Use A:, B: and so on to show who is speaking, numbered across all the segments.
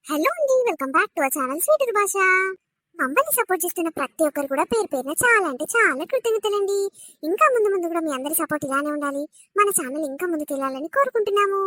A: Hello అండి, welcome back to our channel sweet భాష. మమ్మల్ని సపోర్ట్ చేస్తున్న ప్రతి ఒక్కరు కూడా పేరు పేరున చాలా అంటే చాలా కృతజ్ఞతలండి. ఇంకా ముందు ముందు కూడా మీ అందరి సపోర్ట్ ఇలానే ఉండాలి. మన ఛానల్ ఇంకా ముందుకు వెళ్ళాలని కోరుకుంటున్నాము.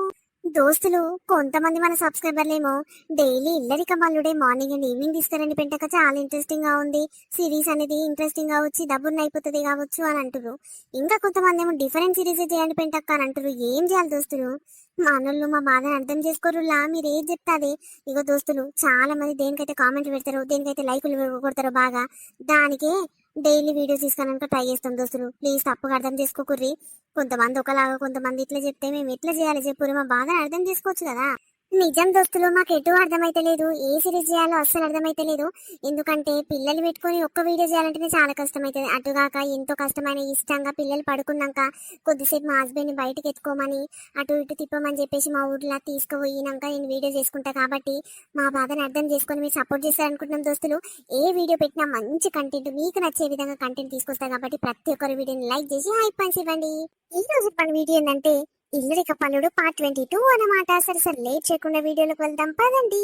A: దోస్తులు, కొంతమంది మన సబ్స్క్రైబర్లేమో డైలీ ఇల్లరిక మల్లుడే మార్నింగ్ అండ్ ఈవినింగ్ తీసుకురండి పెంటక చాలా ఇంట్రెస్టింగ్ గా ఉంది, సిరీస్ అనేది ఇంట్రెస్టింగ్ గా వచ్చి డబ్బులు అయిపోతుంది కావచ్చు అని అంటారు. ఇంకా కొంతమంది ఏమో డిఫరెంట్ సిరీస్ చేయండి పెంటక్క అని అంటారు. ఏం చేయాలి దోస్తులు? మా అన్నోళ్ళు మా బాధను అర్థం చేసుకోరులా, మీరు ఏది చెప్తాది. ఇగో దోస్తులు, చాలా మంది దేనికైతే కామెంట్ పెడతారో, దేనికైతే లైకులు కొడతారో బాగా, దానికే డైలీ వీడియోస్ తీసుకోవడానికి ట్రై చేస్తాం దోస్తులు. ప్లీజ్ తప్పుగా అర్థం చేసుకోకుర్రి. కొంతమంది ఒకలాగా, కొంతమంది ఇట్లా చెప్తే మేము ఎట్లా చేయాలి చెప్పురు, మా బాధను అర్థం చేసుకోవచ్చు కదా. నిజం దోస్తులు, మాకు ఎటు అర్థమైతే లేదు, ఏ సిరీస్ చేయాలో అస్సలు అర్థమైతే లేదు. ఎందుకంటే పిల్లలు పెట్టుకొని ఒక్క వీడియో చేయాలంటేనే చాలా కష్టమవుతుంది. అటుగాక ఎంతో కష్టమైన ఇష్టంగా పిల్లలు పడుకున్నాక కొద్దిసేపు మా హస్బెండ్ని బయటకు ఎత్తుకోమని అటు ఇటు తిప్పమని చెప్పేసి మా ఊర్లో తీసుకుపోయినాక నేను వీడియో చేసుకుంటా. కాబట్టి మా బాధను అర్థం చేసుకొని మీరు సపోర్ట్ చేస్తారనుకుంటున్నాం దోస్తులు. ఏ వీడియో పెట్టినా మంచి కంటెంట్, మీకు నచ్చే విధంగా కంటెంట్ తీసుకొస్తా. కాబట్టి ప్రతి ఒక్కరి వీడియోని లైక్ చేసి హైప్ పాయింట్స్ ఇవ్వండి. ఈ రోజు మన వీడియో ఏంటంటే ఇల్లరిక పనుడు పార్ట్ 22 అన్నమాట. సరే సరే, లేట్ చేయకుండా వీడియోలోకి వెళ్దాం పదండి.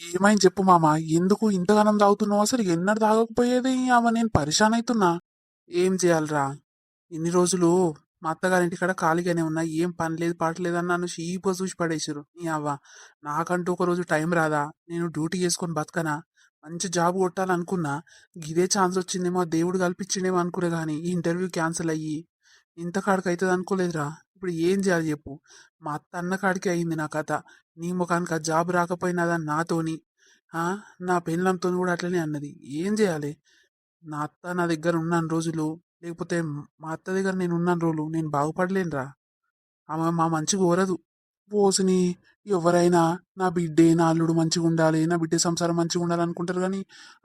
B: ఏమైంది చెప్పు మామ, ఎందుకు ఇంతగానం తాగుతున్నావు? అసలు ఎన్నడు తాగకపోయేది ఆమె, నేను పరిశాన్ అవుతున్నా. ఏం చేయాలరా, ఇన్ని రోజులు మా అత్తగారింటి కాడ ఖాళీగానే ఉన్నా, ఏం పని లేదు పాట లేదని నన్ను షీప్గా చూసి పడేసారు. నీ అవ్వ, నాకంటూ ఒక రోజు టైం రాదా? నేను డ్యూటీ చేసుకొని బతకనా? మంచి జాబ్ కొట్టాలనుకున్నా, గిదే ఛాన్స్ వచ్చిందేమో దేవుడు కల్పించిండేమో అనుకునే కానీ ఈ ఇంటర్వ్యూ క్యాన్సిల్ అయ్యి ఇంత కాడికి అవుతుంది అనుకోలేదురా. ఇప్పుడు ఏం చేయాలి చెప్పు? మా అత్త అన్న కాడికి అయింది నా కథ. నీ ముఖానికి ఆ జాబ్ రాకపోయినదా నాతోని, ఆ, నా పెళ్ళంతో కూడా అట్లనే అన్నది. ఏం చేయాలి? నా అత్త నా దగ్గర ఉన్నాను రోజులు, లేకపోతే మా అత్త దగ్గర నేను ఉన్నాను రోజులు, నేను బాగుపడలేనురా. ఆమె మా మంచి కోరదు. పోసుని ఎవరైనా నా బిడ్డే, నా అల్లుడు మంచిగా ఉండాలి, నా బిడ్డ సంసారం మంచిగా ఉండాలి అనుకుంటారు. కానీ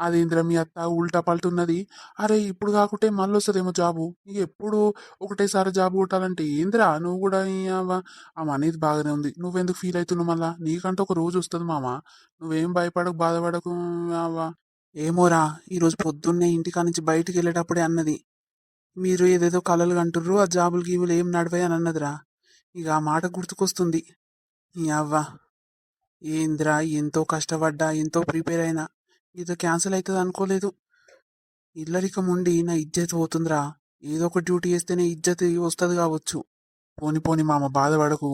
B: అదేంద్ర మీ అత్త ఉల్టా పలుతున్నది. అరే ఇప్పుడు కాకుంటే మళ్ళీ వస్తుందేమో జాబు, ఇక ఎప్పుడు ఒకటేసారి జాబు కొట్టాలంటే ఏందిరా నువ్వు కూడా ఆమె అనేది బాగానే ఉంది. నువ్వెందుకు ఫీల్ అవుతున్నావు? మళ్ళా నీకంటే ఒక రోజు వస్తుంది మామ, నువ్వేం భయపడకు, బాధపడకు. అవ్వ, ఏమోరా, ఈరోజు పొద్దున్నే ఇంటికా నుంచి బయటికి వెళ్ళేటప్పుడే అన్నది, మీరు ఏదేదో కలలు కంటుర్రు, ఆ జాబులు గీబులు ఏం నడివాయి అని అన్నదిరా. ఇక ఆ మాట గుర్తుకొస్తుంది. ఈ అవ్వ, ఏంద్రా, ఎంతో కష్టపడ్డా, ఎంతో ప్రిపేర్ అయినా ఇది క్యాన్సిల్ అవుతుంది అనుకోలేదు. ఇల్లరికం ఉండి నా ఇజ్జత్ పోతుందిరా. ఏదో ఒక డ్యూటీ చేస్తేనే ఇజ్జత్ వస్తుంది కావచ్చు. పోని పోని మామ, బాధపడకు.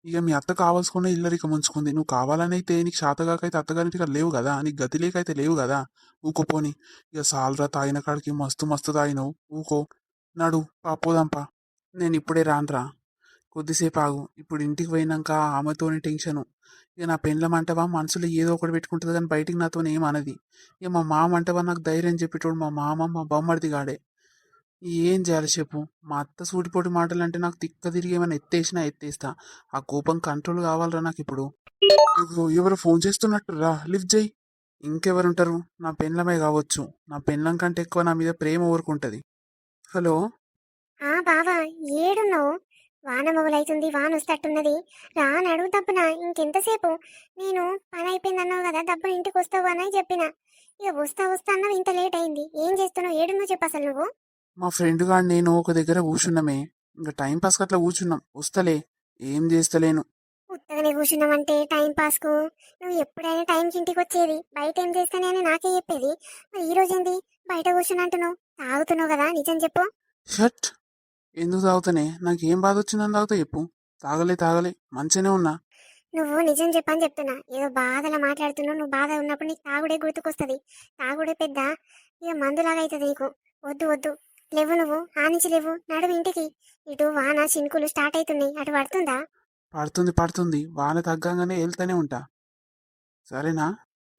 B: ఇక మీ అత్త కావాల్సుకున్న ఇల్లరికం ఉంచుకుంది. నువ్వు కావాలనైతే, నీకు శాతగాకైతే అత్తగారింటికి లేవు కదా, నీకు గతి లేకైతే లేవు కదా. ఊకోపోని. ఇక సాల్రా, తాగిన కాడికి మస్తు మస్తు తాగినవు. ఊకో, నడు పోదాంపా. నేను ఇప్పుడే రానురా, కొద్దిసేపు ఆగు. ఇప్పుడు ఇంటికి పోయినాక ఆమెతోని టెన్షను. ఇక నా పెండ్లం అంటవా మనసులో ఏదో ఒకటి పెట్టుకుంటుంది కానీ బయటికి నాతో ఏమన్నది. ఇక మా మామ అంటవా నాకు ధైర్యం చెప్పేటోడు మా మామ, మా బొమ్మడిది గాడే. ఏం చేయాలి చెప్పు? మా అత్త సూటిపోటి మాటలు అంటే నాకు తిక్క తిరిగి ఏమైనా ఎత్తేసినా ఎత్తేస్తా. ఆ కోపం కంట్రోల్ కావాలరా నాకు ఇప్పుడు. ఎవరు ఫోన్ చేస్తున్నట్టు రా, లిఫ్ట్ చేయి. ఇంకెవరుంటారు? నా పెండ్లమే కావచ్చు. నా పెండ్లం కంటే ఎక్కువ నా మీద ప్రేమ ఊరుకుంటది. హలో.
A: బావా, ఏడున్నావు? వాన మొగలైతుంది, వాన వస్తట్టున్నది. రా నడుగు దబ్బున, ఇంకెంతసేపు? నేను పని అయిపోయింది అన్నావు కదా, దబ్బున ఇంటికి వస్తావు అని చెప్పిన. ఇక వస్తా వస్తా అన్నావు, ఇంత లేట్ అయింది. ఏం చేస్తున్నావు? ఏడున్నావు చెప్పు అసలు నువ్వు.
B: మా ఫ్రెండ్ గాడు నేను ఒక దగ్గర కూర్చున్నామే, ఇంకా టైం పాస్కి అట్లా కూర్చున్నాం. వస్తలే, ఏం చేస్తలేను.
A: ఉత్తగానే కూర్చున్నావంటే టైం పాస్ కు? నువ్వు ఎప్పుడైనా టైంకి ఇంటికి వచ్చేది, బయట ఏం చేస్తానే అని నాకే చెప్పేది. మరి ఈ రోజు ఏంది బయట కూర్చుని అంటున్నావు? తాగుతున్నావు కదా, నిజం చెప్పు.
B: షట్, ఎందుకు తాగుతానే? నాకేం బాధ వచ్చిందని తాగుతా చెప్పు. తాగలే తాగలే, మంచిగానే ఉన్నా.
A: నువ్వు నిజం చెప్పని చెప్తున్నా. ఏదో బాధలా మాట్లాడుతున్నావు. నువ్వు బాధ ఉన్నప్పుడు నీకు తాగుడే గుర్తుకొస్తుంది. తాగుడే పెద్ద ఇక మందులాగా అవుతుంది నీకు. వద్దు వద్దు, లేవు నువ్వు, ఆ నుంచి లేవు, నడువు ఇంటికి. ఇటు వాన చినుకులు స్టార్ట్ అవుతున్నాయి, అటు పడుతుందా?
B: పడుతుంది పడుతుంది, వాన తగ్గంగానే వెళ్తానే ఉంటా. సరేనా?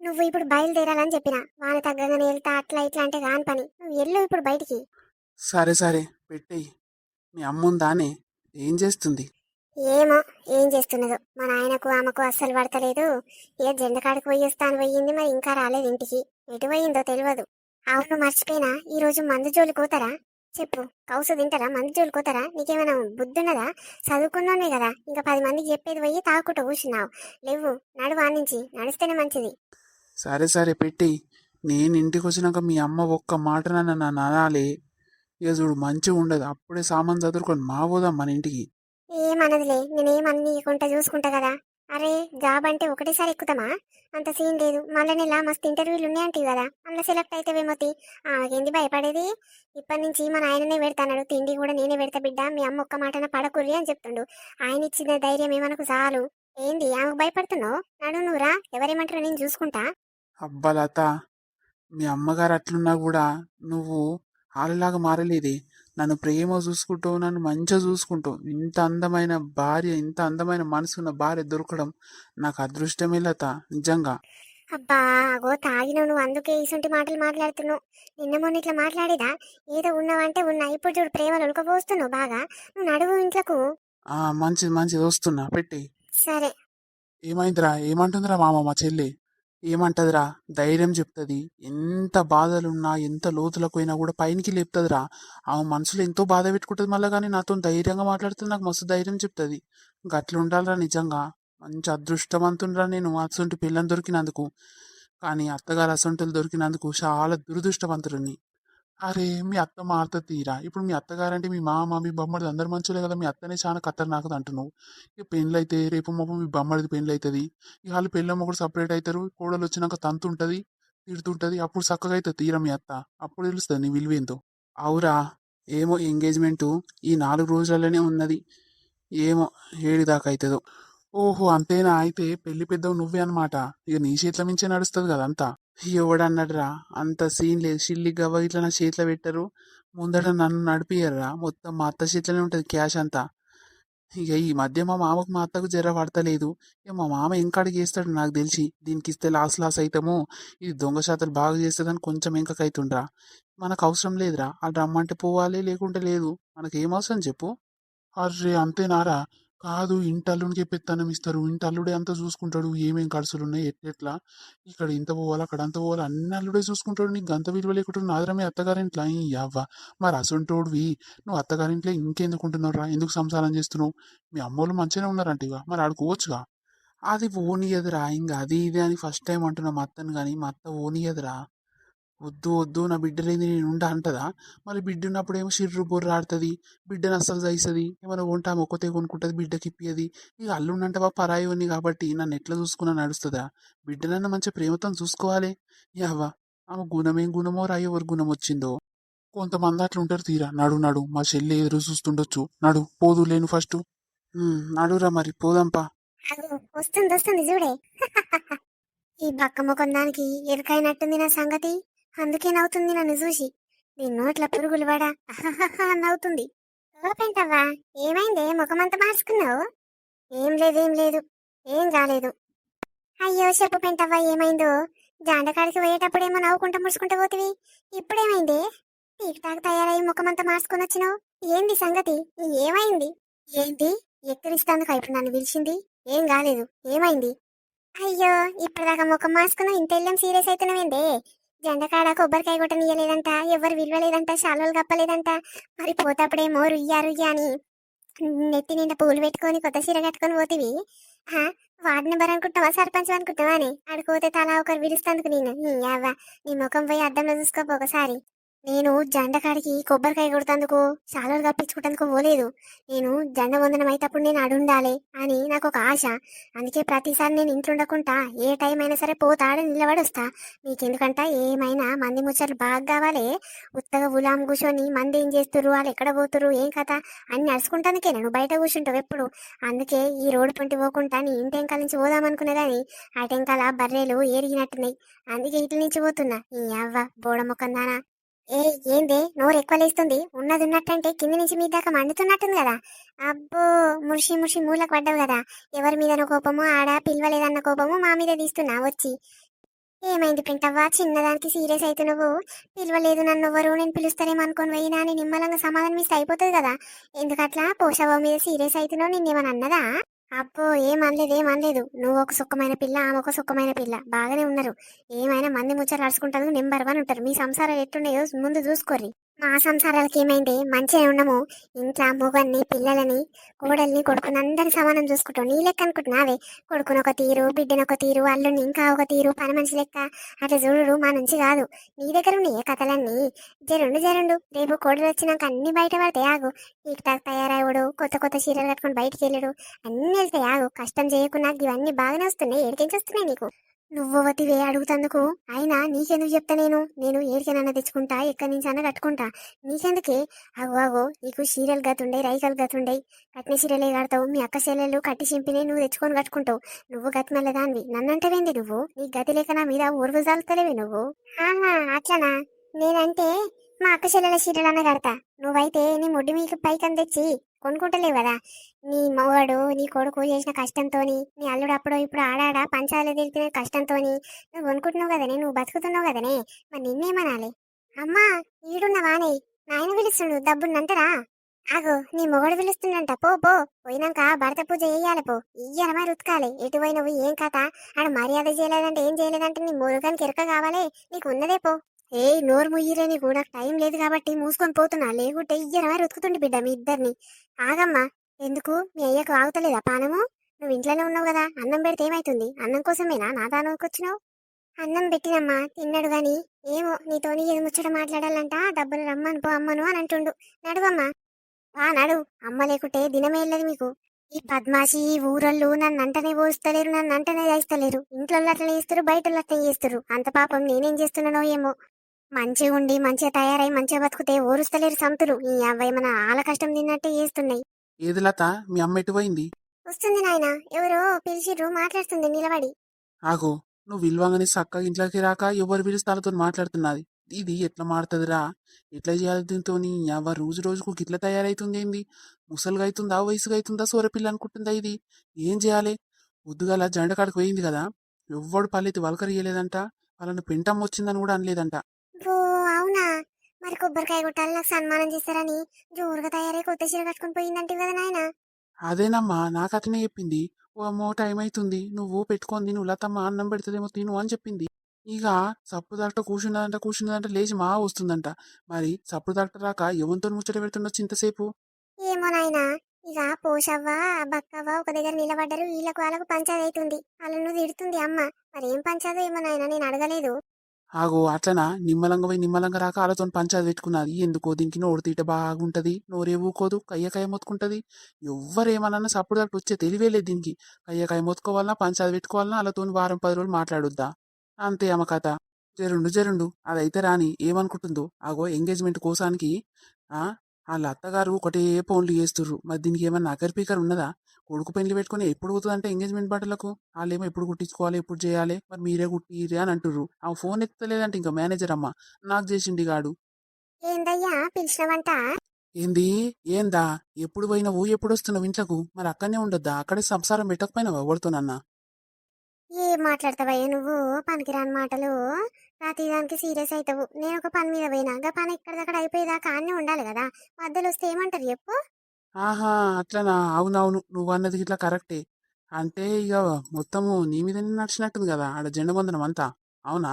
A: నువ్వు ఇప్పుడు బయలుదేరాలని చెప్పిన. వాన తగ్గగానే వెళ్తా అట్లా ఇట్లా అంటే కాని పని. నువ్వు వెళ్ళు ఇప్పుడు బయటికి.
B: సరే సరే, పెట్టేయి. మీ అమ్ముందానే, ఏం చేస్తుంది?
A: ఏమో ఏం చేస్తున్నదో, మా నాయనకు ఆమెకు అస్సలు పడతలేదు. ఏ జెండకాడికి పోయి వస్తాను పోయింది, మరి ఇంకా రాలేదు ఇంటికి. ఎటు పోయిందో తెలియదు. అవును, మర్చిపోయినా, ఈ రోజు మందు జోలు కోతారా? చెప్పు, కౌసు తింటారా? మందు జోలు కోతారా? నీకేమైనా బుద్ధి ఉన్నదా? చదువుకున్నానే కదా, ఇంకా 10 మందికి చెప్పేది పోయి తాగుకుంటూ కూర్చున్నావు. లేవు, నడువు ఆనించి, నడిస్తేనే మంచిది.
B: సరే సరే, పెట్టేయి. నేను ఇంటికి వచ్చినాక మీ అమ్మ ఒక్క మాట నన్ను అనాలి. ఇక చూడు, మంచిగా ఉండదు. అప్పుడే సామాన్ చదువుకొని మా పోదాం మన ఇంటికి.
A: ఏమన్నదిలే, నేనేమన్నీయకుంటా చూసుకుంటా కదా. అరే జాబ్ అంటే ఒకటేసారి ఎక్కుతామా? అంత సీన్ లేదు. మళ్ళీ నెల మస్తు ఇంటర్వ్యూలు ఉన్నాయంటివి కదా, అందులో సెలెక్ట్ అయితే వేమోతి. ఆమెకేంది భయపడేది? ఇప్పటి నుంచి మన ఆయననే పెడతాడు, తిండి కూడా నేనే పెడతా బిడ్డ, మీ అమ్మ ఒక్క మాటన పడకుర్రి అని చెప్తుండు. ఆయన ఇచ్చిన ధైర్యమే మనకు చాలు. ఏంది ఆమెకు భయపడుతున్నావు? నడు నువ్వురా, ఎవరేమంటారో నేను చూసుకుంటా.
B: అబ్బా లత, మీ అమ్మగారు అట్లున్నా కూడా నువ్వు ఆళ్ళలాగా మారలేదే. నన్ను ప్రేమ చూసుకుంటావు, నన్ను మంచిగా చూసుకుంటావు. ఇంత అందమైన భార్య, ఇంత అందమైన మనసున్న భార్య దొరకడం నాకు అదృష్టమే లత, నిజంగా.
A: అబ్బా అగో తాగినావు నువ్వు, అందుకే ఇసుంటి మాటలు మాట్లాడుతున్నావు. నిన్న మొన్న ఇట్లా మాట్లాడేదా? ఏదో ఉన్నావంటే ఉన్నా, ఇప్పుడు చూడు ప్రేమలు ఉడకపోస్తున్నావు బాగా. నువ్వు నడువు ఇంట్లకు.
B: మంచిది మంచిది, వస్తున్నా పెట్టి.
A: సరే.
B: ఏమైందిరా? ఏమంటుందిరా మా చెల్లి? ఏమంటదిరా? ధైర్యం చెప్తుంది. ఎంత బాధలున్నా, ఎంత లోతులకు పోయినా కూడా పైనికి లేపుతుందిరా. ఆమె మనసులో ఎంతో బాధ పెట్టుకుంటుంది మళ్ళీ, కానీ నాతో ధైర్యంగా మాట్లాడుతుంది, నాకు మస్తు ధైర్యం చెప్తుంది. గట్ల ఉండాలిరా నిజంగా. మంచి అదృష్టవంతుండ్రా నేను అసొంటి పిల్లని దొరికినందుకు. కానీ అత్తగారు అసొంటులు దొరికినందుకు చాలా దురదృష్టవంతుడిని. అరే మీ అత్త మారుతుంది తీరా. ఇప్పుడు మీ అత్తగారంటే మీ మామ, మీ బొమ్మడిది అందరు మంచులే కదా, మీ అత్తనే చాలా ఖతర్నాకది అంటున్నావు. ఇక పెళ్ళి అయితే రేపు మాప మీ బొమ్మడిది పెళ్ళి అవుతుంది. ఇక వాళ్ళు పెళ్ళమ్మ కూడా సపరేట్ అవుతారు. కోడలు వచ్చినాక తంతు ఉంటుంది, తిడుతుంటుంది. అప్పుడు చక్కగా అవుతుంది తీరా మీ అత్త. అప్పుడు తెలుస్తుంది నీ విలువేందో. అవురా, ఏమో ఎంగేజ్మెంటు ఈ 4 రోజులలోనే ఉన్నది. ఏమో ఏడు దాకా అవుతుందో. ఓహో అంతేనా? అయితే పెళ్లి పెద్దవు నువ్వే అనమాట. ఇక నీ చేతిలో మించే నడుస్తుంది కదా అంతా. ఎవడన్నాడురా? అంత సీన్ లేదు. షిల్లి గవ్వ ఇట్లా నా చేతిలో పెట్టరు, ముందట నన్ను నడిపియర్రా. మొత్తం మా అత్త చేతిలోనే ఉంటుంది క్యాష్ అంతా. ఇక ఈ మధ్య మా మామకు మా అత్తకు జర పడతలేదు. ఇక మా మామ ఎంకాడికి చేస్తాడు నాకు తెలిసి. దీనికి ఇస్తే లాస్ అవుతాము, ఇది దొంగ శాతలు బాగా చేస్తుందని కొంచెం ఎంకకైతుండ్రా. మనకు అవసరం లేదురా, అది రమ్మంటే పోవాలి, లేకుంటే లేదు. మనకి ఏం అవసరం చెప్పు. అర్రే అంతేనారా? కాదు, ఇంటల్లునికే పెత్తనం ఇస్తారు. ఇంటల్లుడే అంతా చూసుకుంటాడు, ఏమేం ఖర్చులు ఉన్నాయి ఎట్లా. ఇక్కడ ఇంత పోవాలి, అక్కడ అంత పోవాలి, అన్ని అల్లుడే చూసుకుంటాడు. నీకు గంత విలువ లేకుండా నాదరమే అత్తగారింట్లో అవ్వ. మరి అసొంటోడివి నువ్వు అత్తగారింట్లో ఇంకెందుకుంటున్నావు రా? ఎందుకు సంసారం చేస్తున్నావు? మీ అమ్మోళ్ళు మంచిగానే ఉన్నారంట, ఇక మరి ఆడుకోవచ్చుగా. అది ఓనియదురా, ఇంకా అది ఇది అని ఫస్ట్ టైం అంటున్నా మా అత్తను, కానీ మా అత్త ఓనియదురా. వద్దు వద్దు, నా బిడ్డ లేని నేను ఉండా అంటదా. మళ్ళీ బిడ్డ ఉన్నప్పుడు ఏమో షిర్రు బొర్ర ఆడుతుంది, బిడ్డను అస్సలు చేస్తుంది. ఏమైనా కొంటా ఒక్కతే కొనుక్కుంటుంది, బిడ్డకి ఇప్పియది. ఇక అల్లుండంటవా పరాయి ఉంది కాబట్టి నన్ను ఎట్లా చూసుకున్నా నడుస్తుందా? బిడ్డనన్న మంచి ప్రేమతో చూసుకోవాలి. యావా, ఆమె గుణమేం గుణమో రా, ఎవరు గుణం వచ్చిందో. కొంతమంది అట్లా ఉంటారు తీరా. నడు నడు, మా చెల్లి ఎదురు చూస్తుండొచ్చు. నడు పోదు లేను ఫస్ట్. నడురా మరి పోదాంపా.
A: అగో వస్తుంది వస్తుంది చూడే. ఈ బక్క ముఖం దానికి ఎరుకైనట్టుంది నా సంగతి. అందుకే నవ్వుతుంది నన్ను చూసి. దీని నోట్ల పురుగులు పడా నవ్వుతుంది. ఓ పెంటవ్వా, ఏమైందే ముఖమంతా మార్చుకున్నావు? ఏం లేదు ఏం లేదు, ఏం కాలేదు. అయ్యో చెప్పు పెంటవ్వా, ఏమైందో? జాండకాడికి పోయేటప్పుడేమో నవ్వుకుంటా ముడుచుకుంటా పోతివి, ఇప్పుడేమైందే? టీక్ టాక్ తయారయ్యి ముఖమంతా మార్చుకొని వచ్చినావు. ఏంది సంగతి? ఏమైంది? ఏంటి ఎక్కిరిస్తాందుకు ఇప్పుడు నన్ను పిలిచింది? ఏం కాలేదు, ఏమైంది? అయ్యో ఇప్పటిదాకా ముఖం మార్చుకున్నావు, ఇంతెల్లం సీరియస్ అవుతున్నావేందే? జెండకాడ కొబ్బరికాయ కొట్టనియలేదంట, ఎవరు విలువలేదంట, శాలువలు కప్పలేదంట. మరి పోతప్పుడేమో రుయ్యా రుయ్యా అని నెత్తి నిండా పూలు పెట్టుకొని కొత్త చీర కట్టుకొని పోతివి. హా, వార్డు నెంబర్ అనుకుంటావా, సర్పంచ్ అనుకుంటావా అని ఆడుకోతే తలా ఒకరు విడుస్తందుకు నేను. అవ్వ, నీ ముఖం పోయి అద్దంలో చూసుకోపో ఒకసారి. నేను జెండకాడికి కొబ్బరికాయ కొడుతందుకు, శాలువలు కప్పించుకుంటందుకు పోలేదు. నేను జెండ వందనం అయితప్పుడు నేను అడుండాలి అని నాకు ఒక ఆశ. అందుకే ప్రతిసారి నేను ఇంట్లో ఉండకుండా ఏ టైం అయినా సరే పోతాడు నిలబడి వస్తా. మీకెందుకంట ఏమైనా మంది ముచ్చట్లు బాగా కావాలి. ఉత్తగా ఉలాం కూర్చొని మంది ఏం చేస్తుర్రు, వాళ్ళు ఎక్కడ పోతుర్రు, ఏం కథ అని నడుచుకుంటానికే నేను బయట కూర్చుంటావు ఎప్పుడు. అందుకే ఈ రోడ్డు పొంటి పోకుండా నీ ఇంటి వెంకాల నుంచి పోదామనుకున్నా కానీ ఆ టెంకాల బర్రెలు ఏరిగినట్టున్నాయి. అందుకే ఇట్ల నుంచి పోతున్నా. ఈ అవ్వ బోడ మొక్కందానా. ఏ ఏందే నోరు ఎక్కువ లేస్తుంది? ఉన్నది ఉన్నట్టంటే కింది నుంచి మీ దాకా మండుతున్నట్టుంది కదా. అబ్బో, ముషి ముషి మూలకు పడ్డావు కదా. ఎవరి మీదన కోపము, ఆడ పిలవలేదన్న కోపము మా మీద తీస్తున్నా వచ్చి. ఏమైంది పింటవ్వా, చిన్నదానికి సీరియస్ అయితే నువ్వు? పిలవలేదు నన్ను ఎవరు, నేను పిలుస్తారేమో అనుకొని పోయినా అని నిమ్మలంగా సమాధానం ఇస్తే అయిపోతుంది కదా. ఎందుకట్లా పోషవ మీద సీరియస్ అవుతున్నావు? నిన్నేమని అన్నదా? అబ్బో ఏమనలేదు ఏమనలేదు. నువ్వు ఒక సుఖమైన పిల్ల, ఆమె ఒక సుఖమైన పిల్ల, బాగానే ఉన్నారు. ఏమైనా మంది ముచ్చట్లు అడుచుకుంటారు, నెంబర్ 1 ఉంటారు. మీ సంసారాలు ఎట్లున్నాయో ముందు చూసుకోర్రి. మా సంసారాలకి ఏమైంది మంచిగా ఉండము. ఇంట్లో మొగన్ని పిల్లలని కోడల్ని కొడుకుని అందరి సమానం చూసుకుంటావు. నీ లెక్క అనుకుంటున్నావే కొడుకుని ఒక తీరు బిడ్డను ఒక తీరు అల్లుని ఇంకా ఒక తీరు పని మనిషి లెక్క అట్లా చూడు మా నుంచి కాదు. నీ దగ్గర ఉన్నాయి కథలన్నీ. జరుండు రేపు కోడలు వచ్చినాక అన్ని బయట పడతాయి ఆగు. టీక్ టాక్ తయారయ్యాడు కొత్త కొత్త చీరలు కట్టుకొని బయటికి వెళ్ళాడు అన్ని వెళ్తాయి ఆగు. కష్టం చేయకుండా ఇవన్నీ బాగానే వస్తున్నాయి. ఏడికించి వస్తున్నాయి నీకు. నువ్వు వతివే అడుగుతందుకు. అయినా నీకెందుకు చెప్తా నేను ఏడికైనా తెచ్చుకుంటా ఎక్కడి నుంచి అన్న కట్టుకుంటా. నీకెందుకే? అగో నీకు చీరలు గతుండే రైకలు గతుండే కట్టిన చీరలే కడతావు. మీ అక్క చెల్లెళ్ళు కట్టి చింపినే నువ్వు తెచ్చుకొని కట్టుకుంటావు. నువ్వు గతిమల్ల దానివి నన్నంటవేంది నువ్వు? నీ గతి లేక నా మీద ఊరుగు జాలుతలేవే నువ్వు. ఆహా అట్లనా? నేనంటే మా అక్క చెల్లెల చీరలన్న కడతా. నువ్వైతే నీ ముడ్డి మీకు పైకని తెచ్చి కొనుక్కుంటలేవు కదా. నీ మగవాడు నీ కొడుకు చేసిన కష్టంతోని నీ అల్లుడు అప్పుడు ఇప్పుడు ఆడాడ పంచాలు తెలిపిన కష్టంతోని నువ్వు కొనుక్కుంటున్నావు కదనే. నువ్వు బతుకుతున్నావు కదనే. మరి నిన్నేమనాలి? అమ్మా ఈడున్నవానే నాయన పిలుస్తుండు దబ్బున్నంటరా. ఆగు నీ మొగడు పిలుస్తుండంట. పో పోయినాక భర్త పూజ చెయ్యాలి. పో ఇయ్యనమా రుతకాలి. ఎటు పోయినవు ఏం కథ? ఆడ మర్యాద చేయలేదంటే ఏం చేయలేదంటే నీ మురుగానికి ఎరక కావాలి. నీకు ఉన్నదే పో. ఏయ్ నోరు ముయ్యిరే. నీకు నాకు టైం లేదు కాబట్టి మూసుకొని పోతున్నా. లేకుంటే ఇయ్యనమా రుతుకుతుండి బిడ్డ మీ ఇద్దరిని. ఆగమ్మా. ఎందుకు మీ అయ్యకు ఆగుతలేదా పానము? నువ్వు ఇంట్లోనే ఉన్నావు కదా. అన్నం పెడితే ఏమైతుంది? అన్నం కోసమేనా నా దానికి వచ్చినావు? అన్నం పెట్టినమ్మా తిన్నాడు గాని ఏమో నీతోని ఏది ముచ్చట మాట్లాడాలంట. డబ్బులు రమ్మను పో అమ్మను అని అంటుండు. నడువమ్మా. నడు. అమ్మ లేకుంటే దినమే వెళ్ళదు మీకు. ఈ పద్మాషి ఈ ఊరళ్ళు నన్ను అంటనే పోస్తలేరు, నన్ను అంటనే చేస్తలేరు. ఇంట్లో అట్లనే చేస్తారు, బయట అట్లనే చేస్తారు. అంత పాపం నేనేం చేస్తున్నానో ఏమో. మంచిగా ఉండి మంచిగా తయారై మంచిగా బతుకుతే ఓరుస్తలేరు సంతులు. ఈ అవ్వ మన ఆల కష్టం తిన్నట్టే చేస్తున్నాయి.
B: ఏది లత, మీ అమ్మ ఎటు పోయింది?
A: వస్తుంది నాయన. ఎవరో పిలిచిర్రు మాట్లాడుతుంది నిలబడి.
B: ఆగో, నువ్వు విలువంగానే చక్కగా ఇంట్లోకి రాక ఎవరు పిలుస్తారతో మాట్లాడుతున్నది. ఇది ఎట్లా మారుతుందిరా? ఎట్లా చేయాలి దీంతో? అవ్వ రోజు రోజుకు గిట్ల తయారైతుంది ఏంది? ముసలుగా అవుతుందా, వయసుగా అవుతుందా, సోరపిల్ల అనుకుంటుందా ఇది? ఏం చేయాలి? పొద్దుగాల జండకాడికి పోయింది కదా, ఎవ్వడు పల్లెత్తి వలకరియలేదంట. వాళ్ళని పెంటమ్మ వచ్చిందని కూడా అనలేదంట.
A: ఓ అవునా? మరి కొబ్బరికాయ కొట్టాలి నాకు సన్మానం చేస్తారని జోరుగా తయారై కొత్త చీర కట్టుకుని పోయిందంటే కదా నాయన.
B: అదేనమ్మా, నాకు అతనే చెప్పింది. ఓ అమ్మో టైం అవుతుంది, నువ్వు పెట్టుకొని తిను, లతమ్మ అన్నం పెడుతుందేమో తిను అని చెప్పింది. ఇక సప్పుడు దాక్ట కూర్చున్నదంట లేచి మా వస్తుందంట. మరి సప్పుడు దాక్ట రాక ఎవరితో ముచ్చట పెడుతుండొచ్చు ఇంతసేపు?
A: ఏమో నాయన. ఇక పోషవ్వ బక్కవ్వ ఒక దగ్గర నిలబడ్డారు. వీళ్ళకు వాళ్ళకు పంచాయతీ అవుతుంది. వాళ్ళను తిడుతుంది అమ్మ. మరి ఏం పంచాదో ఏమో నాయన, నేను అడగలేదు.
B: ఆగో అట్లనా? నిమ్మలంగా పోయి నిమ్మలంగా రాక వాళ్ళతో పంచాయతీ పెట్టుకున్నది. ఎందుకో దీనికి నోరు తీట బాగుంటది, నోరే ఊకోదు, కయ్య మొత్తుకుంటది. ఎవ్వరేమన్నా సప్పుడు దాకా వచ్చే తెలివే లేదు దీనికి. కయ్య మొత్తుకోవాలన్నా పంచాయతీ పెట్టుకోవాలన్నా వాళ్ళతో వారం 10 రోజులు మాట్లాడుద్దా. అంతే అమ్మ కథ. జరుండు అదైతే రాని ఏమనుకుంటుందో. ఆగో ఎంగేజ్మెంట్ కోసానికి ఆ వాళ్ళ అత్తగారు ఒకటే ఫోన్లు చేస్తుర్రు. మరి దీనికి ఏమన్నా అకర్ పీకర్ ఉన్నదా? కొడుకు పెళ్లి పెట్టుకుని ఎప్పుడు పోతుందంటే ఎంగేజ్మెంట్ బట్టలకు వాళ్ళేమో ఎప్పుడు కుట్టించుకోవాలి, ఎప్పుడు చేయాలి, మరి మీరే కుట్టిరి అని అంటుర్రు. ఆ ఫోన్ ఎత్తలేదంటే ఇంకా మేనేజర్ అమ్మ నాకు చేసిండి గాడు.
A: ఏందయ్యా పిలిచినవంట?
B: ఏంది? ఏందా? ఎప్పుడు పోయినావు, ఎప్పుడు వస్తున్నావు ఇంట్లకు? మరి అక్కడనే ఉండొద్దా? అక్కడే సంసారం పెట్టకపోయినావు ఎవరితోనన్నా?
A: ఏం మాట్లాడతావయ్యా నువ్వు? పనికిరాని మాటలు. ప్రతిదానికి సీరియస్ అవుతావు. నేను ఒక పని మీద పోయినా గా పని ఎక్కడిదక్కడ అయిపోయేదాకా అన్నీ ఉండాలి కదా. మధ్యలో వస్తే ఏమంటారు చెప్పు?
B: ఆహా అట్లనా? అవునవును, నువ్వు అన్నది ఇట్లా కరెక్టే. అంటే ఇక మొత్తము నీ మీదనే నడిచినట్టుంది కదా ఆడ జెండబంధనం అంతా. అవునా?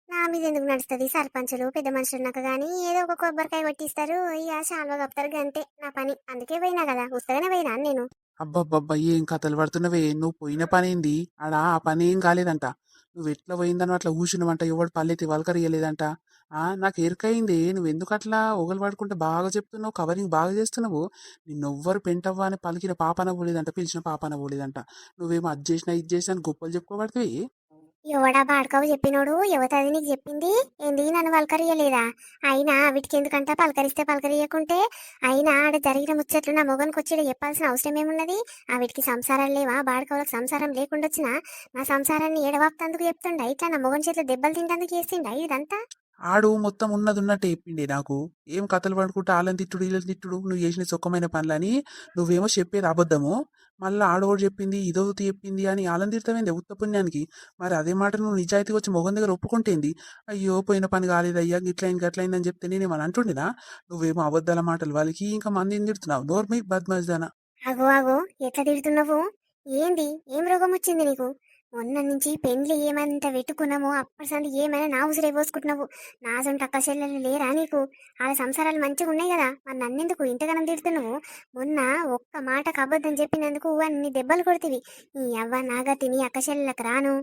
A: నా మీద ఎందుకు నడుస్తుంది? సర్పంచులు పెద్ద మనుషులు ఉన్నాక గానీ ఏదో ఒక కొబ్బరికాయ కొట్టిస్తారు. ఇక శాల్వా కప్తారు గంతే నా పని. అందుకే పోయినా కదా. ఉత్తగానే పోయినా నేను.
B: అబ్బబ్బబ్బా ఏం కథలు పడుతున్నవే. నువ్వు పోయిన పని ఏంది ఆడ? ఆ పని ఏం కాలేదంట. నువ్వు ఎట్లా పోయిందని అట్లా కూర్చున్నావంట. ఎవడు పల్లెత్తి వలకరియలేదంట. నాకు ఎరుకయింది. నువ్వు ఎందుకు అట్లా ఒగలు పడుకుంటే బాగా చెప్తున్నావు, కవరింగ్ బాగా చేస్తున్నావు. నిన్నెవ్వరు పెంటవ్వ అని పలికిన పాపన పోలేదంట, పిలిచిన పాపన పోలేదంట. నువ్వేమో అది చేసినా ఇది చేసినా అని గొప్పలు చెప్పుకోబడితే.
A: ఎవడా బాడకావు చెప్పినోడు? యువతది నీకు చెప్పింది ఏంది? నన్ను పలకరియలేదా? అయినా వీటికి ఎందుకంట పలకరిస్తే పలకరియకుంటే. అయినా ఆడ జరిగిన ముచ్చట్లు నా మొగనికి వచ్చి చెప్పాల్సిన అవసరం ఏమున్నది? ఆ వీటికి సంసారం లేవా? బాడకవులకు సంసారం లేకుండా వచ్చినా నా సంసారాన్ని ఏడవాపుతందుకు చెప్తుండ? ఇట్లా నా మొగన్ చేతిలో దెబ్బలు తింటందుకు చేస్తుండ ఇదంతా?
B: ఆడు మొత్తం ఉన్నది ఉన్నట్టే చెప్పిండే నాకు. ఏం కథలు పడుకుంటా ఆళ్ళని తిట్టుడు వీళ్ళని తిట్టుడు, నువ్వు చేసిన చొక్కమైన పనులని. నువ్వేమో చెప్పేది అబద్ధము. మళ్ళీ ఆడోడు చెప్పింది ఇదోతి చెప్పింది అని ఆళ్ళని తిడతావేంది ఉత్త పుణ్యానికి? మరి అదే మాట నువ్వు నిజాయితీగా వచ్చి మొగం దగ్గర ఒప్పుకుంటేంది? అయ్యో పోయిన పని కాలేదయ్యా గిట్లయింది గట్లయింది అని చెప్తే నేనేమని అంటుండేనా? నువ్వేమో అబద్ధాల మాటలు వాళ్ళకి ఇంకా మందిని తిడుతున్నావు. నోర్మి బద్మాజ్దానా.
A: అగో ఎట్లా తిడుతున్నావు? ఏంది? ఏం రోగం వచ్చింది నీకు? మొన్న నుంచి పెండ్లి ఏమంత వెతుకున్నామో అప్పటి సంది ఏమైనా నా ఉసిరే పోసుకుంటున్నావు. నా సొంత అక్క చెల్లెలు లేరా నీకు? వాళ్ళ సంసారాలు మంచిగా ఉన్నాయి కదా, మరి నన్నెందుకు ఇంతగానం తిడుతున్నావు? మొన్న ఒక్క మాటకు అబద్ధం చెప్పినందుకు అన్ని దెబ్బలు కొడుతీవి. ఈ అవ్వ నాగతి నీ అక్క చెల్లెలకు రాను.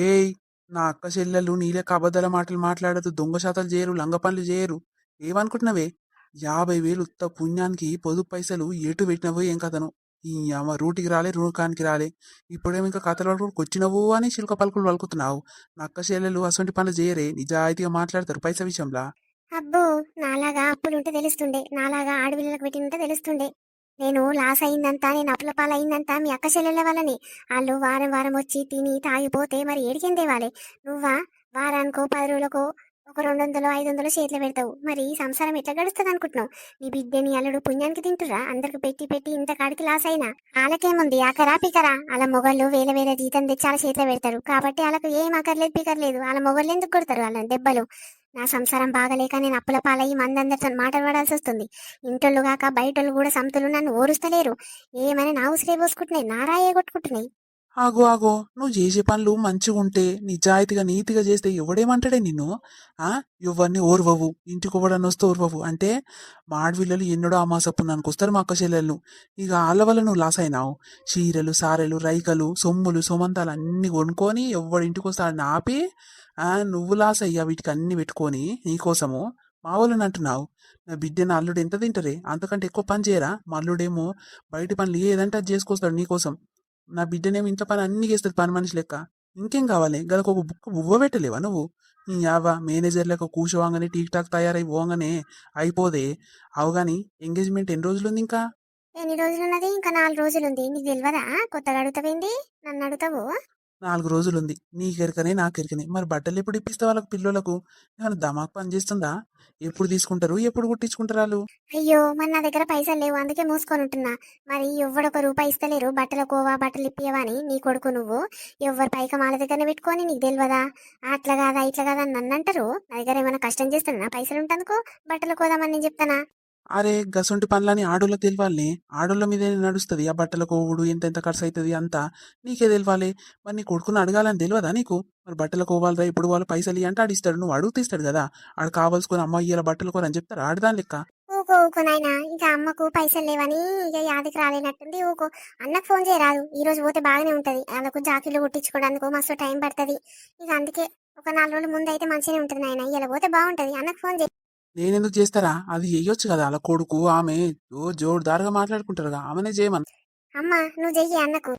B: ఏయ్, నా అక్క చెల్లెలు నీలెక్క అబద్ధాల మాటలు మాట్లాడదు, దొంగ శాతాలు చేయరు, లంగ పనులు చేయరు. ఏమనుకుంటున్నావే? 50,000 ఉత్త పుణ్యానికి పొదుపు పైసలు ఎటు పెట్టినవో ఏం కథను. ఈ అమ్మ రూటికి రాలే, రూకానికి రాలే. ఇప్పుడేమో ఇంకా కథల వరకు వచ్చినవు అని చిలుక పలుకులు పలుకుతున్నావు. నా అక్క చెల్లెలు అసొంటి పనులు చేయరే, నిజాయితీగా మాట్లాడతారు పైసా విషయంలా.
A: అబ్బో, నాలాగా అప్పులుంటే తెలుస్తుండే, నాలాగా ఆడపిల్లలకు పెట్టినంటే తెలుస్తుండే. నేను లాస్ అయిందంతా, నేను అప్పుల పాలు అయిందంతా మీ అక్క చెల్లెల వల్లనే. వాళ్ళు వారం వారం వచ్చి తిని తాగిపోతే మరి ఏడికేం తేవాలి? నువ్వా వారానికో 10 రోజులకో ఒక 200 500 చేతిలో పెడతావు. మరి ఈ సంసారం ఎట్లా గడుస్తుంది అనుకుంటున్నావు? నీ బిడ్డని అల్లుడు పుణ్యానికి తింటురా? అందరికి పెట్టి పెట్టి ఇంత కాడికి లాస్ అయినా వాళ్ళకేముంది? ఆకరా పికరా? వాళ్ళ మొగళ్ళు వేల వేల జీతం తెచ్చి వాళ్ళ చేతిలో పెడతారు కాబట్టి వాళ్ళకు ఏం అక్కర్లేదు పికర్లేదు. వాళ్ళ మొగళ్ళు ఎందుకు కొడతారు వాళ్ళని దెబ్బలు? నా సంసారం బాగలేక నేను అప్పుల పాలయ్యి మందందరితో మాట్లాడాల్సి వస్తుంది. ఇంటోళ్ళు కాక బయటోళ్ళు కూడా సంతులు నన్ను ఓరుస్తలేరు. ఏమైనా నా ఉసిరే పోసుకుంటున్నాయి, నారాయే కొట్టుకుంటున్నాయి.
B: ఆగో ఆగో, నువ్వు చేసే పనులు మంచిగుంటే నిజాయితీగా నీతిగా చేస్తే ఎవడేమంటాడే నిన్ను? ఆ ఇవన్నీ ఓర్వవు, ఇంటికి ఒకడని వస్తే ఓర్వవు అంటే మా ఆడపిల్లలు ఎన్నడో అమాసపున్నానికి వస్తారు మా అక్క చెల్లెళ్ళు. ఇక వాళ్ళ వల్ల నువ్వు లాస్ అయినావు. చీరలు సారెలు రైకలు సొమ్ములు సొమంతాలు అన్ని కొనుక్కొని ఎవడి ఇంటికి వస్తాడని ఆపి నువ్వు లాస్ అయ్యా వీటికి అన్ని పెట్టుకొని నీకోసము మా వాళ్ళని అంటున్నావు. నా బిడ్డని అల్లుడు ఎంత తింటరే, అంతకంటే ఎక్కువ పని చేయరా? మా అల్లుడేమో బయట పనులు ఏదంటే అది చేసుకొస్తాడు నీకోసం. నా బిడ్డనేమో ఇంట్లో పని అన్ని చేస్తుంది పని మనిషి లెక్క. ఇంకేం కావాలి? గదకు ఒక బుక్ బువ్వ పెట్టలేవా నువ్వు? నీ యావా మేనేజర్ లెక్క కూర్చోవంగానే టీక్ టాక్ తయారై పోగానే అయిపోదే. అవగాని ఎంగేజ్మెంట్ ఎన్ని రోజులుంది ఇంకా?
A: ఎన్ని రోజులున్నది? ఇంకా 4 రోజులుంది. నీకు తెలియదా? కొత్తగా అడుగుతావేంది? నన్ను అడుగుతావు?
B: 4 రోజులుంది. నీకెరకనే నాకెరకనే. మరి బట్టలు ఎప్పుడు ఇప్పిస్తే వాళ్ళకు పిల్లలకు? ఏమైనా దమాక్ పని చేస్తుందా? ఎప్పుడు తీసుకుంటారు, ఎప్పుడు కుట్టించుకుంటారు వాళ్ళు?
A: అయ్యో, మరి నా దగ్గర పైసలు లేవు, అందుకే మూసుకొని ఉంటున్నా. మరి ఎవ్వడొక రూపాయి ఇస్తలేరు బట్టల కోవా బట్టలు ఇప్పియవా అని నీ కొడుకు నువ్వు. ఎవ్వరు పైక మాల దగ్గర పెట్టుకొని నీకు తెలియదా? అట్లా కాదా ఇట్లా కాదా అని నన్ను అంటారు. నా దగ్గర ఏమైనా కష్టం చేస్తున్నా పైసలు ఉంటందుకు బట్టలు కోదామని నేను చెప్తానా?
B: అరే గసొంటి పనులని ఆడోళ్ళకి తెలియాలి. ఆడోళ్ళ మీదే నడుస్తుంది ఆ బట్టల కోవుడు, ఎంతెంత ఖర్చు అవుతుంది అంతా నీకే తెలియాలి. మరి నీ కొడుకుని అడగాలని తెలియదా నీకు? మరి బట్టలు కోవాలరా ఇప్పుడు వాళ్ళు పైసలు ఇయ్యి అంటే ఆడిస్తాడు, నువ్వు అడుగుతీస్తాడు కదా. ఆడు కావాల్సుకొని అమ్మ ఇయ్యాల బట్టలు కోరని చెప్తారు ఆడదాని లెక్క.
A: ఊకో ఊకో నాయనా, ఇక అమ్మకు పైసలు లేవని ఇక యాదికి రాలేనట్టుంది. ఊకో, అన్నకు ఫోన్ చేయరాదు? ఈ రోజు పోతే బాగానే ఉంటది. వాళ్ళకు జాకీలు కుట్టించుకోవడానికి మస్తు టైం పడుతుంది. ఇక అందుకే ఒక 4 రోజుల ముందు అయితే మంచిగానే ఉంటుంది నాయన. ఇలా పోతే బాగుంటది. అన్నకు ఫోన్ చేయి.
B: నేనెందుకు చేస్తారా? అది చెయ్యొచ్చు కదా అలా కొడుకు ఆమె జోరుదారుగా మాట్లాడుకుంటారుగా, ఆమెనే చేయమని.
A: అమ్మ, నువ్వు చెయ్యి అన్నకు.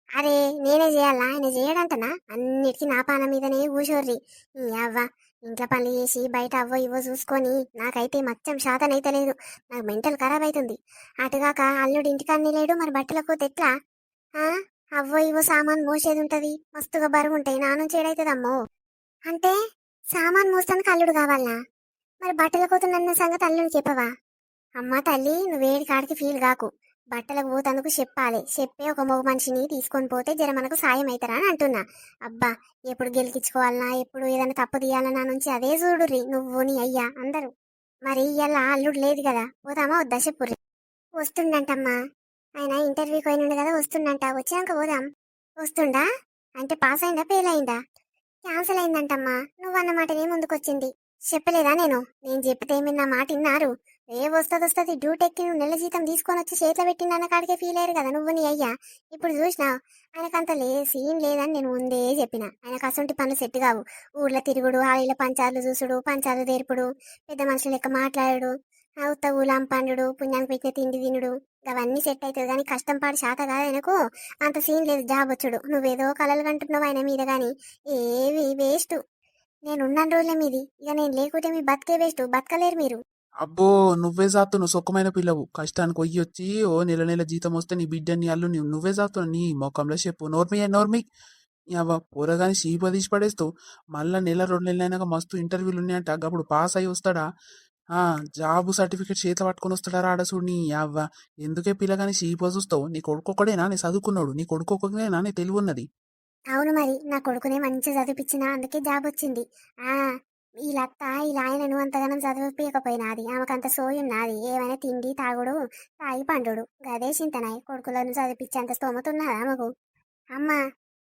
A: అరే, నేనే చేయాలా? ఆయన చేయడంటనా? అన్నిటికీ నా పాన మీదనే కూర్చోర్రి. ఈ అవ్వ ఇంట్లో పనులు చేసి బయట అవ్వ ఇవ్వ చూసుకొని నాకైతే మచ్చం శాతం అయితే లేదు. నాకు మెంటల్ ఖరాబ్ అవుతుంది. అటుగాక అల్లుడు ఇంటికాడనే లేడు, మరి బట్టలకు ఎట్లా? ఆ అవ్వ ఇవ్వ సామాన్ మోసేది ఉంటది, మస్తుగా బరువు ఉంటాయి. నా నుంచి ఏడైతుందమ్మో. అంటే సామాన్ మోస్తానికి అల్లుడు కావాలా? మరి బట్టల కోతున్న సంగతి అల్లుడు చెప్పవా? అమ్మ తల్లి, నువ్వేడి కాడికి ఫీల్ కాకు. బట్టలకు పోతందుకు చెప్పాలి. చెప్పే ఒక మగ మనిషిని తీసుకొని పోతే జర మనకు సాయం అవుతారా అని అంటున్నా. అబ్బా, ఎప్పుడు గెలికించుకోవాలనా, ఎప్పుడు ఏదైనా తప్పు తీయాలనా నుంచి అదే చూడుర్రి నువ్వు నీ అయ్యా అందరూ. మరి ఇయ్యాల అల్లుడు లేదు కదా, పోదామా వద్దా చెప్పుర్రి. వస్తుండంటమ్మా. ఆయన ఇంటర్వ్యూకి పోయినుండు కదా, వస్తుండంట. వచ్చినాక పోదాం. వస్తుండా? అంటే పాస్ అయిందా ఫెయిల్ అయిందా? క్యాన్సిల్ అయిందంటమ్మా. నువ్వన్న మాటనే ముందుకొచ్చింది. చెప్పలేదా నేను చెప్తే మీరు నా మాట విన్నారు? వస్తుంది డ్యూటీ ఎక్కి నువ్వు నెల జీతం తీసుకొని వచ్చి చేతిలో పెట్టిందన్న కాడికే ఫీల్ అయ్యారు కదా నువ్వు నీ అయ్యా. ఇప్పుడు చూసినా ఆయనకంత సీన్ లేదని నేను ముందే చెప్పిన. ఆయనకు అసొంటి పనులు సెట్ కావు. ఊర్లో తిరుగుడు, ఆళ్ళ పంచాలు చూసుడు, పంచాలు తెరుపుడు, పెద్ద మనుషుల లెక్క మాట్లాడు, ఉత్త ఊలాం పండుడు, పుణ్యానికి పెట్టిన తిండి తినుడు, అవన్నీ సెట్ అవుతుంది. కానీ కష్టం పాడు శాత కాదు ఆయనకు. అంత సీన్ లేదు జాబ్ వచ్చుడు. నువ్వేదో కలలు కంటున్నావు ఆయన మీద, కానీ ఏవి వేస్ట్. నేనున్న రోజులే మీది, ఇక నేను లేకుంటే మీ బతికే వేస్ట్, బతకలేరు మీరు.
B: అబ్బో, నువ్వే నువ్వు సొక్కమైన పిల్లవు. కష్టానికి పొయ్యి వచ్చి ఓ నెల నెల జీతం వస్తే నీ బిడ్డని అల్లు నువ్వే జాతున్నావు. నీ మొఖంలో చెప్పు నోర్మి నోర్మి. అవ్వ పోరగాని షీప తీసి పడేస్తావు. మళ్ళా నెల 2 నెలలు అయినాక మస్తు ఇంటర్వ్యూలు ఉన్నాయంట, అప్పుడు పాస్ అయ్యి వస్తాడా? జాబ్ సర్టిఫికేట్ చేత పట్టుకొని వస్తాడా రాడా చూడు. నీ అవ్వ ఎందుకే పిల్లగాని షీప చూస్తావు? నీ కొడుకొక్కడేనా నీ చదువుకున్నాడు? నీ కొడుకొక్కడేనా నీ తెలివి ఉన్నది?
A: అవును, మరి నా కొడుకునే మంచి చదివిపించిన, అందుకే జాబ్ వచ్చింది. ఆ ఈ లత్త ఇలా ఆయనను అంతగానం చదివిపించకపోయినాది. ఆమెకంత సోయం నాది. ఏమైనా తిండి తాగుడు, తాగి పండుడు, గదే చింతనాయి. కొడుకులను చదివిపించేంత స్తోమత ఉన్నదా ఆమెకు? అమ్మ,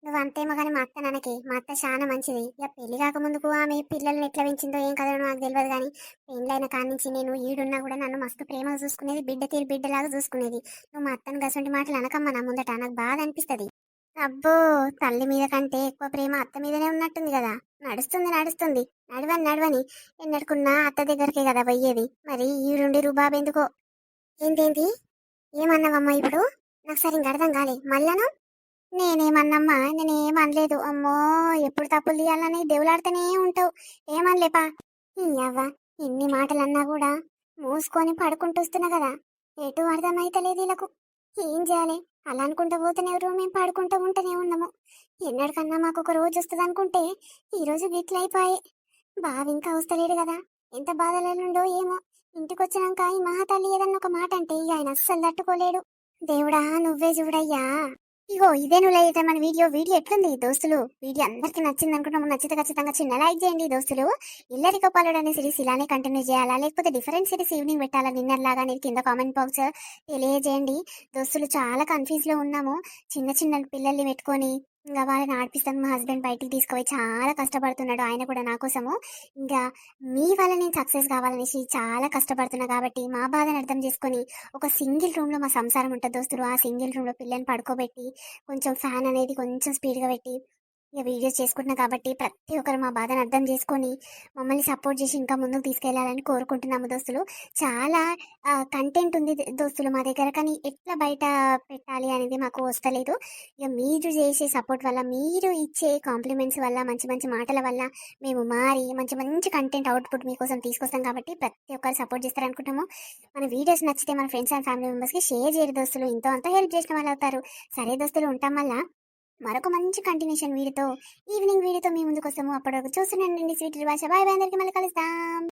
A: నువ్వు అంతేమో కానీ మా అత్త నాన్నకి మా అత్త చాలా మంచిది. ఇక పెళ్లి కాకముందుకు ఆమె పిల్లల్ని ఎట్లా పెంచిందో ఏం కదో నాకు తెలియదు కానీ పెళ్ళైన కాడి నుంచి నేను ఈడున్నా కూడా నన్ను మస్తు ప్రేమగా చూసుకునేది, బిడ్డ తీరు బిడ్డలాగా చూసుకునేది. నువ్వు మా అత్తను గసంటి మాటలు అనకమ్మా నా ముందట, నాకు బాధ అనిపిస్తుంది. అబ్బో, తల్లి మీద కంటే ఎక్కువ ప్రేమ అత్త మీదనే ఉన్నట్టుంది కదా. నడుస్తుంది నడుస్తుంది, నడవని నడవని ఎన్నడుకున్నా అత్త దగ్గరికే కదా పోయేది. మరి ఈడుండి రుబాబు ఎందుకో. ఏంటేంటి ఏమన్నావమ్మా ఇప్పుడు? నాకు సరిగ్గా అర్థం కాలే మళ్ళాను. నేనేమన్నమ్మా, నేనేమనలేదు. అమ్మో, ఎప్పుడు తప్పులు తీయాలని దేవులాడుతూనే ఉంటావు. ఏమనలేపా. అవ్వ, ఎన్ని మాటలన్నా కూడా మూసుకొని పడుకుంటూస్తున్నా కదా, ఎటు అర్థమైతలేదు వీళ్ళకు. ఏం చేయాలి? అలా అనుకుంటూ పోతేనే మేము పాడుకుంటూ ఉంటూనే ఉన్నాము. ఎన్నటికన్నా మాకు ఒక రోజు వస్తుంది అనుకుంటే ఈ రోజు గిట్లయిపోయే. బావ ఇంకా వస్తలేడు కదా, ఎంత బాధలుండో ఏమో. ఇంటికి వచ్చినాక ఈ మహాతల్లి ఏదన్నా ఒక మాట అంటే ఇక ఆయన అస్సలు తట్టుకోలేడు. దేవుడా నువ్వే చూడయ్యా. ఇగో ఇదే నువ్వు అయితే మన వీడియో ఎట్లుంది దోస్తులు? వీడియో అందరికీ నచ్చింది అనుకుంటున్నాము. నచ్చితే ఖచ్చితంగా చిన్న లైక్ చేయండి దోస్తులు. ఇల్లరికో పాలుడు అనే సిరీస్ ఇలానే కంటిన్యూ చేయాలా, లేకపోతే డిఫరెంట్ సిరీస్ ఈవినింగ్ పెట్టాలా నిన్నర్ లాగా అనేది కింద కామెంట్ బాక్స్ తెలియజేయండి దోస్తులు. చాలా కన్ఫ్యూజ్ లో ఉన్నాము. చిన్న చిన్న పిల్లల్ని పెట్టుకొని ఇంకా వాళ్ళని ఆడిపిస్తాను. మా హస్బెండ్ బయటికి తీసుకుపోయి చాలా కష్టపడుతున్నాడు, ఆయన కూడా నా కోసము. ఇంకా మీ వల్ల నేను సక్సెస్ కావాలనేసి చాలా కష్టపడుతున్నా కాబట్టి మా బాధను అర్థం చేసుకొని ఒక సింగిల్ రూమ్లో మా సంసారం ఉంటుంది దోస్తులు. ఆ సింగిల్ రూమ్లో పిల్లని పడుకోబెట్టి కొంచెం ఫ్యాన్ అనేది కొంచెం స్పీడ్గా పెట్టి ఇక వీడియోస్ చేసుకుంటున్నా కాబట్టి ప్రతి ఒక్కరు మా బాధను అర్థం చేసుకొని మమ్మల్ని సపోర్ట్ చేసి ఇంకా ముందుకు తీసుకెళ్లాలని కోరుకుంటున్నాము దోస్తులు. చాలా కంటెంట్ ఉంది దోస్తులు మా దగ్గర, కానీ ఎట్లా బయట పెట్టాలి అనేది మాకు వస్తలేదు. ఇక మీరు చేసే సపోర్ట్ వల్ల, మీరు ఇచ్చే కాంప్లిమెంట్స్ వల్ల, మంచి మంచి మాటల వల్ల మేము మారి మంచి మంచి కంటెంట్ అవుట్పుట్ మీకోసం తీసుకొస్తాం కాబట్టి ప్రతి ఒక్కరు సపోర్ట్ చేస్తారనుకుంటాము. మన వీడియోస్ నచ్చితే మన ఫ్రెండ్స్ అండ్ ఫ్యామిలీ మెంబర్స్కి షేర్ చేయరు దోస్తులు, ఇంతో అంతా హెల్ప్ చేసిన వాళ్ళు అవుతారు. సరే దోస్తులు, ఉంటాం. మళ్ళా మరొక మంచి కంటిన్యూషన్ వీడియోతో, ఈవినింగ్ వీడియోతో మీ ముందుకు వస్తాము. అప్పటివరకు చూస్తున్నానండి స్వీట్ భాష. బాయ్ బాయ్, అందరికీ మళ్ళీ కలుస్తాం.